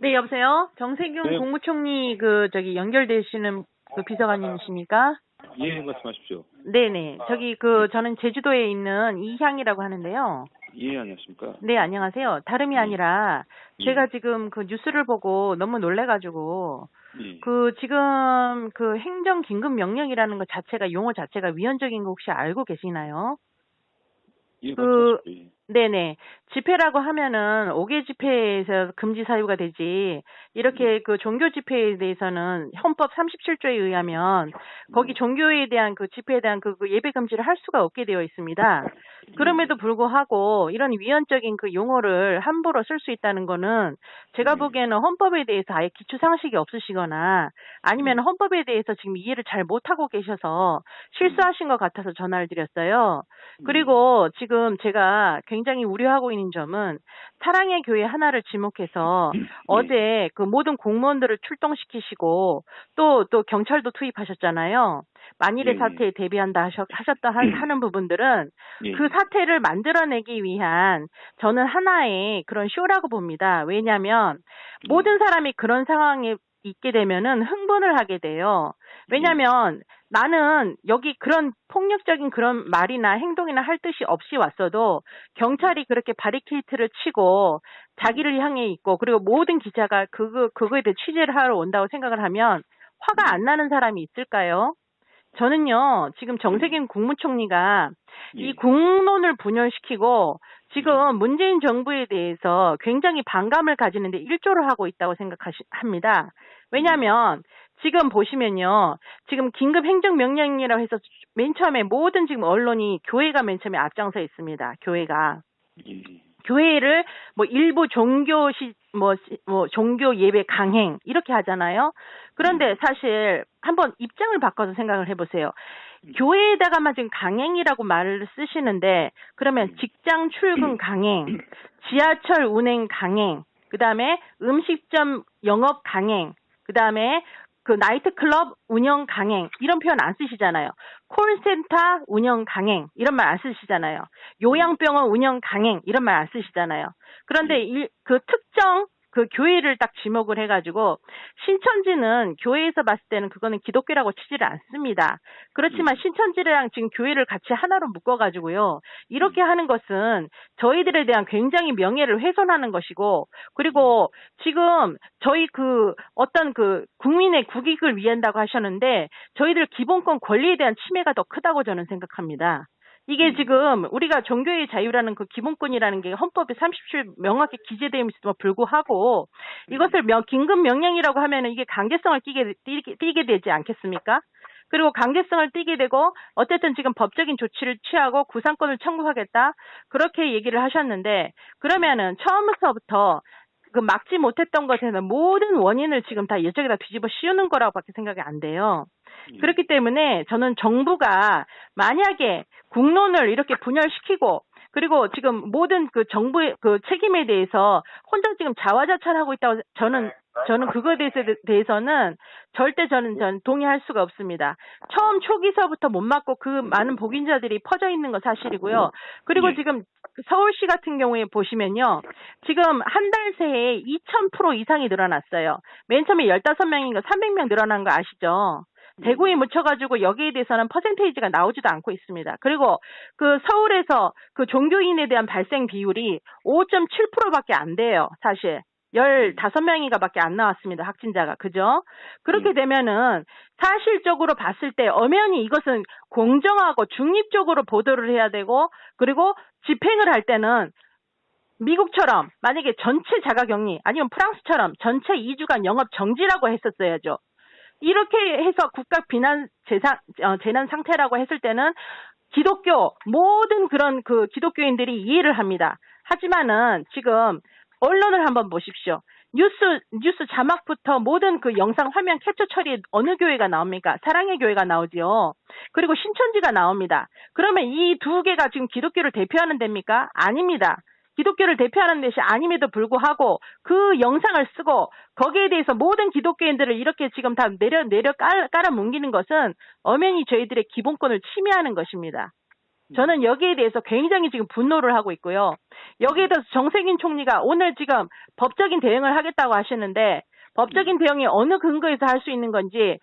네, 여보세요? 정세균 네, 국무총리 연결되시는 그 비서관님이십니까? 예, 말씀하십시오. 네네. 저는 제주도에 있는 이향이라고 하는데요. 예, 안녕하십니까? 네, 안녕하세요. 다름이 예, 아니라 제가 예, 지금 그 뉴스를 보고 너무 놀래가지고 예, 지금 행정 긴급 명령이라는 것 자체가 용어 자체가 위헌적인 거 혹시 알고 계시나요? 예, 그, 말씀하십시오. 예, 네네. 집회라고 하면은 5개 집회에서 금지 사유가 되지, 예, 이렇게 그 종교 집회에 대해서는 헌법 37조에 의하면 거기 예, 종교에 대한 그 집회에 대한 그 예배 금지를 할 수가 없게 되어 있습니다. 예, 그럼에도 예, 불구하고 이런 위헌적인 그 용어를 함부로 쓸 수 있다는 거는 제가 예, 보기에는 헌법에 대해서 아예 기초 상식이 없으시거나 아니면 예, 헌법에 대해서 지금 이해를 잘 못하고 계셔서 예, 실수하신 것 같아서 전화를 드렸어요. 예, 그리고 지금 제가 굉장히 우려하고 있는 점은 사랑의 교회 하나를 지목해서 예, 어제 그 모든 공무원들을 출동시키시고 또 경찰도 투입하셨잖아요. 만일의 예, 사태에 대비한다 하는 부분들은 예, 그 예, 사태를 만들어내기 위한 저는 하나의 그런 쇼라고 봅니다. 왜냐하면 모든 사람이 그런 상황에 있게 되면은 흥분을 하게 돼요. 예, 왜냐하면 나는 여기 그런 폭력적인 그런 말이나 행동이나 할 뜻이 없이 왔어도 경찰이 그렇게 바리케이트를 치고 자기를 향해 있고 그리고 모든 기자가 그거에 대해 취재를 하러 온다고 생각을 하면 화가 안 나는 사람이 있을까요? 저는요, 지금 정세균 국무총리가 이 예, 국론을 분열시키고 예, 지금 문재인 정부에 대해서 굉장히 반감을 가지는데 일조를 하고 있다고 생각합니다. 예, 왜냐하면 지금 보시면요, 지금 긴급 행정명령이라고 해서 맨 처음에 모든 지금 언론이 교회가 맨 처음에 앞장서 있습니다. 교회가. 예, 교회를 뭐 일부 종교 예배 강행 이렇게 하잖아요. 그런데 예, 사실 한번 입장을 바꿔서 생각을 해보세요. 교회에다가만 지금 강행이라고 말을 쓰시는데 그러면 직장 출근 강행, 지하철 운행 강행, 그다음에 음식점 영업 강행, 그다음에 그 나이트클럽 운영 강행 이런 표현 안 쓰시잖아요. 콜센터 운영 강행 이런 말 안 쓰시잖아요. 요양병원 운영 강행 이런 말 안 쓰시잖아요. 그런데 그 특정 그 교회를 딱 지목을 해가지고 신천지는 교회에서 봤을 때는 그거는 기독교라고 치지를 않습니다. 그렇지만 신천지랑 지금 교회를 같이 하나로 묶어가지고요. 이렇게 하는 것은 저희들에 대한 굉장히 명예를 훼손하는 것이고 그리고 지금 저희 어떤 국민의 국익을 위한다고 하셨는데 저희들 기본권 권리에 대한 침해가 더 크다고 저는 생각합니다. 이게 지금 우리가 종교의 자유라는 그 기본권이라는 게 헌법에 37 명확히 기재되어 있음에도 불구하고 이것을 긴급 명령이라고 하면은 이게 강제성을 띠게 되지 않겠습니까? 그리고 강제성을 띠게 되고 어쨌든 지금 법적인 조치를 취하고 구상권을 청구하겠다 그렇게 얘기를 하셨는데 그러면은 처음부터 그 막지 못했던 것에는 모든 원인을 지금 다 이쪽에다 뒤집어 씌우는 거라고밖에 생각이 안 돼요. 그렇기 때문에 저는 정부가 만약에 국론을 이렇게 분열시키고 그리고 지금 모든 그 정부의 그 책임에 대해서 혼자 지금 자화자찬하고 있다고 저는 그거에 대해서는 절대 전 동의할 수가 없습니다. 처음 초기서부터 못 맞고 그 많은 복인자들이 퍼져 있는 건 사실이고요. 그리고 예, 지금 서울시 같은 경우에 보시면요. 지금 한 달 새에 2000% 이상이 늘어났어요. 맨 처음에 15명인가 300명 늘어난 거 아시죠? 대구에 묻혀가지고 여기에 대해서는 퍼센테이지가 나오지도 않고 있습니다. 그리고 그 서울에서 그 종교인에 대한 발생 비율이 5.7%밖에 안 돼요. 사실. 15명인가 밖에 안 나왔습니다. 확진자가. 그죠? 그렇게 되면은 사실적으로 봤을 때 엄연히 이것은 공정하고 중립적으로 보도를 해야 되고 그리고 집행을 할 때는 미국처럼 만약에 전체 자가격리 아니면 프랑스처럼 전체 2주간 영업 정지라고 했었어야죠. 이렇게 해서 국가 재난 상태라고 했을 때는 모든 그런 그 기독교인들이 이해를 합니다. 하지만은 지금 언론을 한번 보십시오. 뉴스 자막부터 모든 그 영상 화면 캡처 처리 어느 교회가 나옵니까? 사랑의 교회가 나오지요. 그리고 신천지가 나옵니다. 그러면 이 두 개가 지금 기독교를 대표하는 데입니까? 아닙니다. 기독교를 대표하는 것이 아님에도 불구하고 그 영상을 쓰고 거기에 대해서 모든 기독교인들을 이렇게 지금 다 깔아 뭉기는 것은 엄연히 저희들의 기본권을 침해하는 것입니다. 저는 여기에 대해서 굉장히 지금 분노를 하고 있고요. 여기에 대해서 정세균 총리가 오늘 지금 법적인 대응을 하겠다고 하시는데 법적인 대응이 어느 근거에서 할 수 있는 건지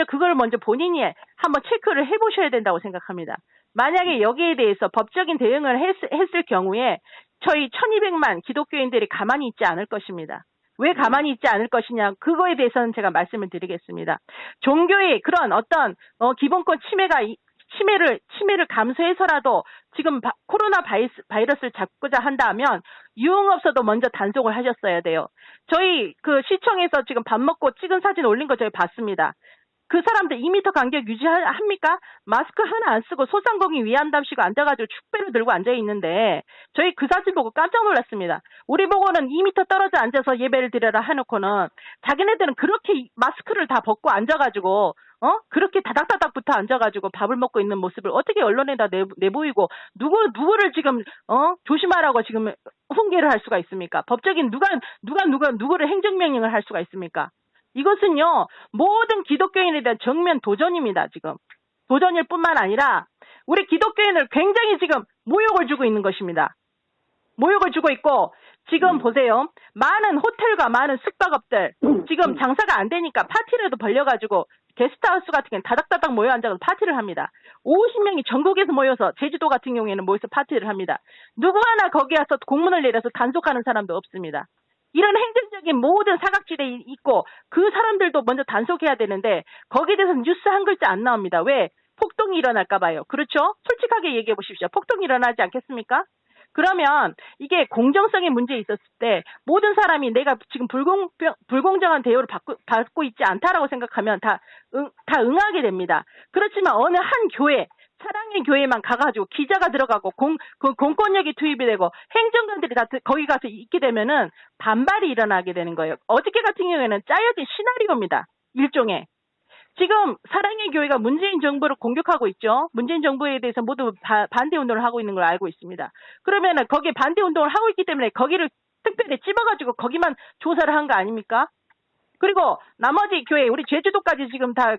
그걸 먼저 본인이 한번 체크를 해보셔야 된다고 생각합니다. 만약에 여기에 대해서 법적인 대응을 했을 경우에 저희 1200만 기독교인들이 가만히 있지 않을 것입니다. 왜 가만히 있지 않을 것이냐, 그거에 대해서는 제가 말씀을 드리겠습니다. 종교의 그런 어떤 기본권 침해를 감수해서라도 지금 코로나 바이러스를 잡고자 한다면 유흥업소도 먼저 단속을 하셨어야 돼요. 저희 그 시청에서 지금 밥 먹고 찍은 사진 올린 거 저희 봤습니다. 그 사람들 2m 간격 유지합니까? 마스크 하나 안 쓰고 소상공인 위안답시고 앉아가지고 축배를 들고 앉아있는데 저희 그 사진 보고 깜짝 놀랐습니다. 우리 보고는 2m 떨어져 앉아서 예배를 드려라 해놓고는 자기네들은 그렇게 마스크를 다 벗고 앉아가지고 그렇게 다닥다닥 붙어 앉아가지고 밥을 먹고 있는 모습을 어떻게 언론에다 내보이고 누구를 지금 조심하라고 지금 훈계를 할 수가 있습니까? 법적인 누구를 행정명령을 할 수가 있습니까? 이것은요, 모든 기독교인에 대한 정면 도전입니다, 지금. 도전일 뿐만 아니라, 우리 기독교인을 굉장히 지금 모욕을 주고 있는 것입니다. 모욕을 주고 있고, 지금 보세요. 많은 호텔과 많은 숙박업들, 지금 장사가 안 되니까 파티라도 벌려가지고, 게스트하우스 같은 경우는 다닥다닥 모여 앉아서 파티를 합니다. 50명이 전국에서 모여서, 제주도 같은 경우에는 모여서 파티를 합니다. 누구 하나 거기 와서 공문을 내려서 단속하는 사람도 없습니다. 이런 행정적인 모든 사각지대에 있고 그 사람들도 먼저 단속해야 되는데 거기에 대해서는 뉴스 한 글자 안 나옵니다. 왜? 폭동이 일어날까 봐요. 그렇죠? 솔직하게 얘기해 보십시오. 폭동이 일어나지 않겠습니까? 그러면 이게 공정성의 문제에 있었을 때 모든 사람이 내가 지금 불공정한 대우를 받고 있지 않다라고 생각하면 다 응하게 됩니다. 그렇지만 어느 한 교회, 사랑의 교회만 가가지고 기자가 들어가고 공권력이 투입이 되고 행정관들이 다 거기 가서 있게 되면은 반발이 일어나게 되는 거예요. 어저께 같은 경우에는 짜여진 시나리오입니다. 일종의. 지금 사랑의 교회가 문재인 정부를 공격하고 있죠. 문재인 정부에 대해서 모두 반대 운동을 하고 있는 걸 알고 있습니다. 그러면은 거기에 반대 운동을 하고 있기 때문에 거기를 특별히 찝어가지고 거기만 조사를 한 거 아닙니까? 그리고 나머지 교회, 우리 제주도까지 지금 다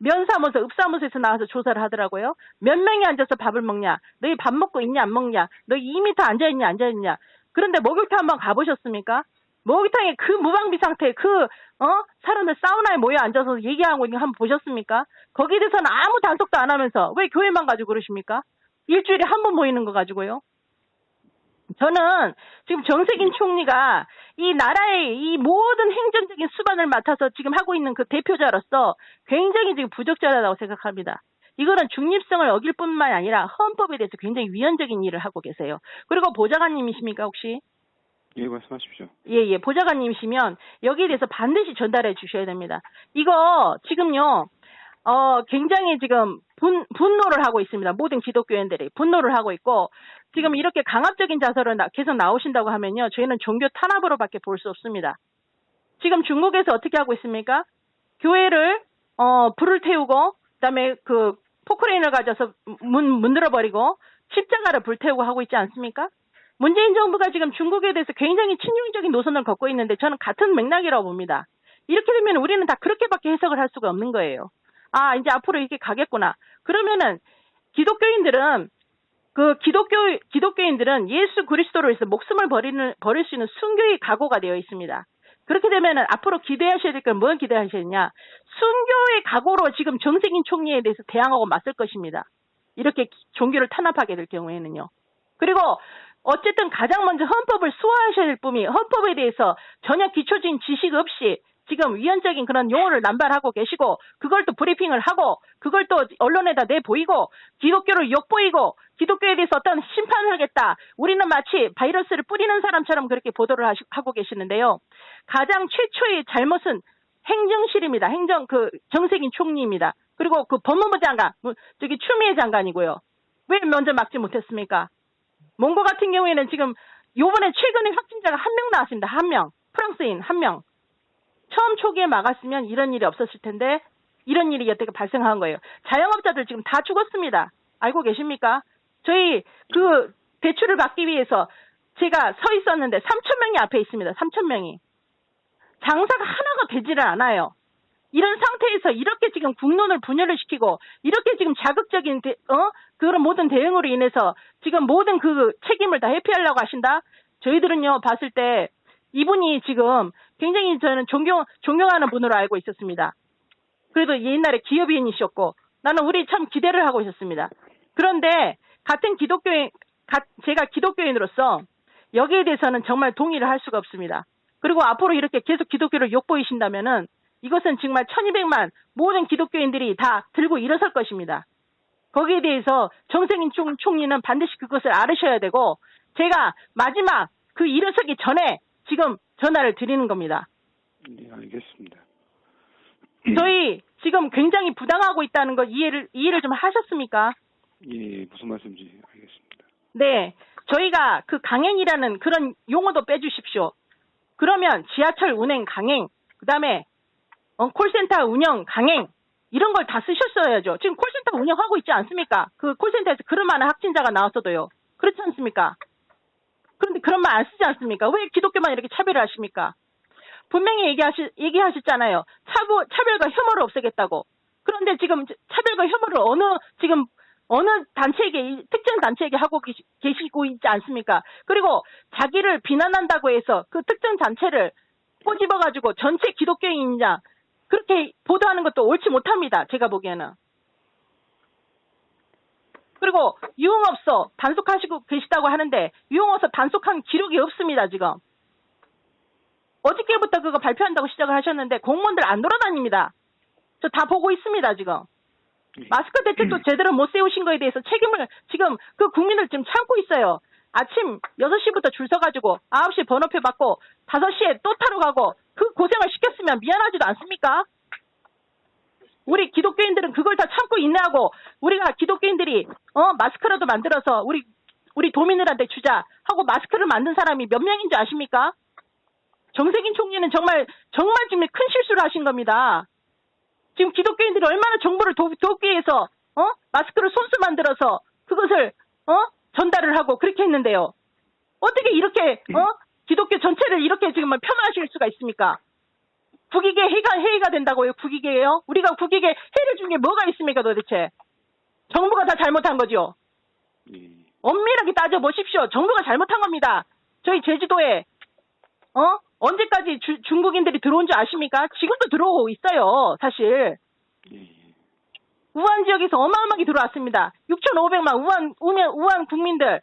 면사무소, 읍사무소에서 나와서 조사를 하더라고요. 몇 명이 앉아서 밥을 먹냐? 너희 밥 먹고 있냐, 안 먹냐? 너희 2m 앉아있냐, 앉아있냐? 그런데 목욕탕 한번 가보셨습니까? 목욕탕에 그 무방비 상태에 사람들 사우나에 모여 앉아서 얘기하고 있는 거 한번 보셨습니까? 거기에 대해서는 아무 단속도 안 하면서 왜 교회만 가지고 그러십니까? 일주일에 한 번 모이는 거 가지고요. 저는 지금 정세균 총리가 이 나라의 이 모든 행정적인 수반을 맡아서 지금 하고 있는 그 대표자로서 굉장히 지금 부적절하다고 생각합니다. 이거는 중립성을 어길 뿐만 아니라 헌법에 대해서 굉장히 위헌적인 일을 하고 계세요. 그리고 보좌관님이십니까 혹시? 예, 말씀하십시오. 예, 보좌관님이시면 여기에 대해서 반드시 전달해 주셔야 됩니다. 이거 지금요, 굉장히 지금 분노를 하고 있습니다. 모든 기독교인들이 분노를 하고 있고, 지금 이렇게 강압적인 자세로 계속 나오신다고 하면요, 저희는 종교 탄압으로밖에 볼 수 없습니다. 지금 중국에서 어떻게 하고 있습니까? 교회를, 불을 태우고, 그다음에 포크레인을 가져서 문들어버리고, 십자가를 불태우고 하고 있지 않습니까? 문재인 정부가 지금 중국에 대해서 굉장히 친중적인 노선을 걷고 있는데 저는 같은 맥락이라고 봅니다. 이렇게 되면 우리는 다 그렇게밖에 해석을 할 수가 없는 거예요. 아, 이제 앞으로 이렇게 가겠구나. 그러면은 기독교인들은 기독교인들은 예수 그리스도로 해서 목숨을 버릴 수 있는 순교의 각오가 되어 있습니다. 그렇게 되면은 앞으로 기대하셔야 될 건 뭘 기대하시느냐? 순교의 각오로 지금 정세균 총리에 대해서 대항하고 맞설 것입니다. 이렇게 종교를 탄압하게 될 경우에는요. 그리고 어쨌든 가장 먼저 헌법을 수호하셔야 될 분이 헌법에 대해서 전혀 기초적인 지식 없이 지금 위헌적인 그런 용어를 남발하고 계시고 그걸 또 브리핑을 하고 그걸 또 언론에다 내보이고 기독교를 욕보이고 기독교에 대해서 어떤 심판을 하겠다. 우리는 마치 바이러스를 뿌리는 사람처럼 그렇게 보도를 하고 계시는데요. 가장 최초의 잘못은 행정실입니다. 정세균 총리입니다. 그리고 법무부 장관, 추미애 장관이고요. 왜 먼저 막지 못했습니까? 몽고 같은 경우에는 지금 요번에 최근에 확진자가 1명 나왔습니다. 1명. 프랑스인 1명. 처음 초기에 막았으면 이런 일이 없었을 텐데 이런 일이 여태까지 발생한 거예요. 자영업자들 지금 다 죽었습니다. 알고 계십니까? 저희 대출을 받기 위해서 제가 서 있었는데 3,000명이 앞에 있습니다. 3,000명이. 장사가 하나가 되지를 않아요. 이런 상태에서 이렇게 지금 국론을 분열을 시키고 이렇게 지금 자극적인 그런 모든 대응으로 인해서 지금 모든 그 책임을 다 회피하려고 하신다? 저희들은요 봤을 때 이분이 지금 굉장히 저는 존경하는 분으로 알고 있었습니다. 그래도 옛날에 기업인이셨고 나는 우리 참 기대를 하고 있었습니다. 그런데 같은 제가 기독교인으로서 여기에 대해서는 정말 동의를 할 수가 없습니다. 그리고 앞으로 이렇게 계속 기독교를 욕보이신다면은 이것은 정말 1200만 모든 기독교인들이 다 들고 일어설 것입니다. 거기에 대해서 정세균 총리는 반드시 그것을 알으셔야 되고 제가 마지막 그 일어서기 전에 지금 전화를 드리는 겁니다. 네, 알겠습니다. 저희 지금 굉장히 부당하고 있다는 거 이해를 좀 하셨습니까? 예, 무슨 말씀인지 알겠습니다. 네. 저희가 그 강행이라는 그런 용어도 빼주십시오. 그러면 지하철 운행 강행, 그 다음에 콜센터 운영 강행, 이런 걸 다 쓰셨어야죠. 지금 콜센터 운영하고 있지 않습니까? 그 콜센터에서 그런 많은 확진자가 나왔어도요. 그렇지 않습니까? 그런데 그런 말 안 쓰지 않습니까? 왜 기독교만 이렇게 차별을 하십니까? 분명히 얘기하셨잖아요. 차별과 혐오를 없애겠다고. 그런데 지금 차별과 혐오를 어느 단체에게, 특정 단체에게 하고 계시고 있지 않습니까? 그리고 자기를 비난한다고 해서 그 특정 단체를 꼬집어가지고 전체 기독교인이냐, 그렇게 보도하는 것도 옳지 못합니다. 제가 보기에는. 그리고 유흥업소 단속하시고 계시다고 하는데 유흥업소 단속한 기록이 없습니다. 지금. 어저께부터 그거 발표한다고 시작을 하셨는데 공무원들 안 돌아다닙니다. 저 다 보고 있습니다. 지금. 마스크 대책도 제대로 못 세우신 거에 대해서 책임을 지금 그 국민을 지금 참고 있어요. 아침 6시부터 줄 서가지고 9시에 번호표 받고 5시에 또 타러 가고 그 고생을 시켰으면 미안하지도 않습니까? 우리 기독교인들은 그걸 다 참고 인내하고 우리가 기독교인들이 마스크라도 만들어서 우리 도민들한테 주자 하고 마스크를 만든 사람이 몇 명인지 아십니까? 정세균 총리는 정말 지금 큰 실수를 하신 겁니다. 지금 기독교인들이 얼마나 정부를 돕기 위해서 마스크를 손수 만들어서 그것을 전달을 하고 그렇게 했는데요. 어떻게 이렇게 기독교 전체를 이렇게 지금 폄하하실 수가 있습니까? 국익에 해이가 된다고요? 국익에요? 우리가 국익에 해를 준 게 뭐가 있습니까 도대체? 정부가 다 잘못한 거죠. 엄밀하게 따져보십시오. 정부가 잘못한 겁니다. 저희 제주도에 언제까지 중국인들이 들어온 줄 아십니까? 지금도 들어오고 있어요. 사실. 우한 지역에서 어마어마하게 들어왔습니다. 6,500만 우한 국민들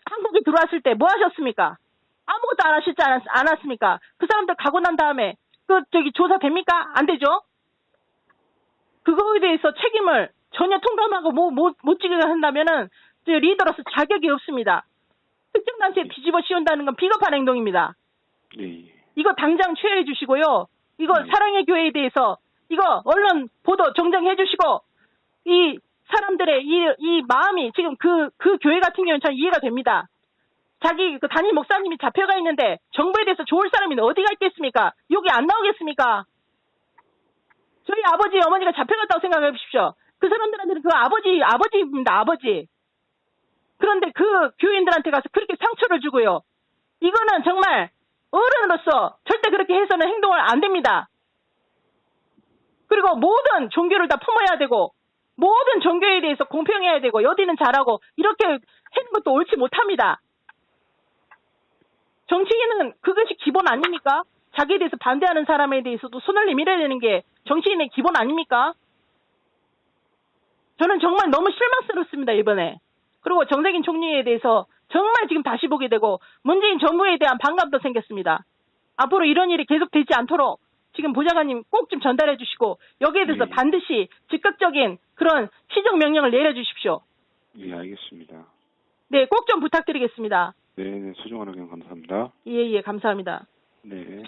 한국에 들어왔을 때 뭐 하셨습니까? 아무것도 안 하시지 않았습니까? 그 사람들 가고 난 다음에 조사됩니까? 안 되죠? 그거에 대해서 책임을 전혀 통감하고 못 지게 한다면은 리더로서 자격이 없습니다. 특정 단체에 뒤집어 씌운다는 건 비겁한 행동입니다. 이거 당장 취하해 주시고요. 이거 사랑의 교회에 대해서 이거 언론 보도 정정해 주시고 이 사람들의 이 마음이 지금 그 교회 같은 경우는 전 이해가 됩니다. 자기 그 담임 목사님이 잡혀가 있는데 정부에 대해서 좋을 사람이 어디가 있겠습니까? 여기 안 나오겠습니까? 저희 아버지 어머니가 잡혀갔다고 생각해 보십시오. 그 사람들한테는 그 아버지입니다. 아버지. 그런데 그 교인들한테 가서 그렇게 상처를 주고요. 이거는 정말 어른으로서 절대 그렇게 해서는 행동을 안 됩니다. 그리고 모든 종교를 다 품어야 되고 모든 종교에 대해서 공평해야 되고 여디는 잘하고 이렇게 하는 것도 옳지 못합니다. 정치인은 그것이 기본 아닙니까? 자기에 대해서 반대하는 사람에 대해서도 손을 내밀어야 되는 게 정치인의 기본 아닙니까? 저는 정말 너무 실망스럽습니다. 이번에. 그리고 정세균 총리에 대해서 정말 지금 다시 보게 되고 문재인 정부에 대한 반감도 생겼습니다. 앞으로 이런 일이 계속되지 않도록 지금 보좌관님 꼭 좀 전달해 주시고 여기에 대해서 반드시 즉각적인 그런 시정 명령을 내려주십시오. 예, 알겠습니다. 네, 꼭 좀 부탁드리겠습니다. 네, 소중한 의견 감사합니다. 예, 감사합니다. 네.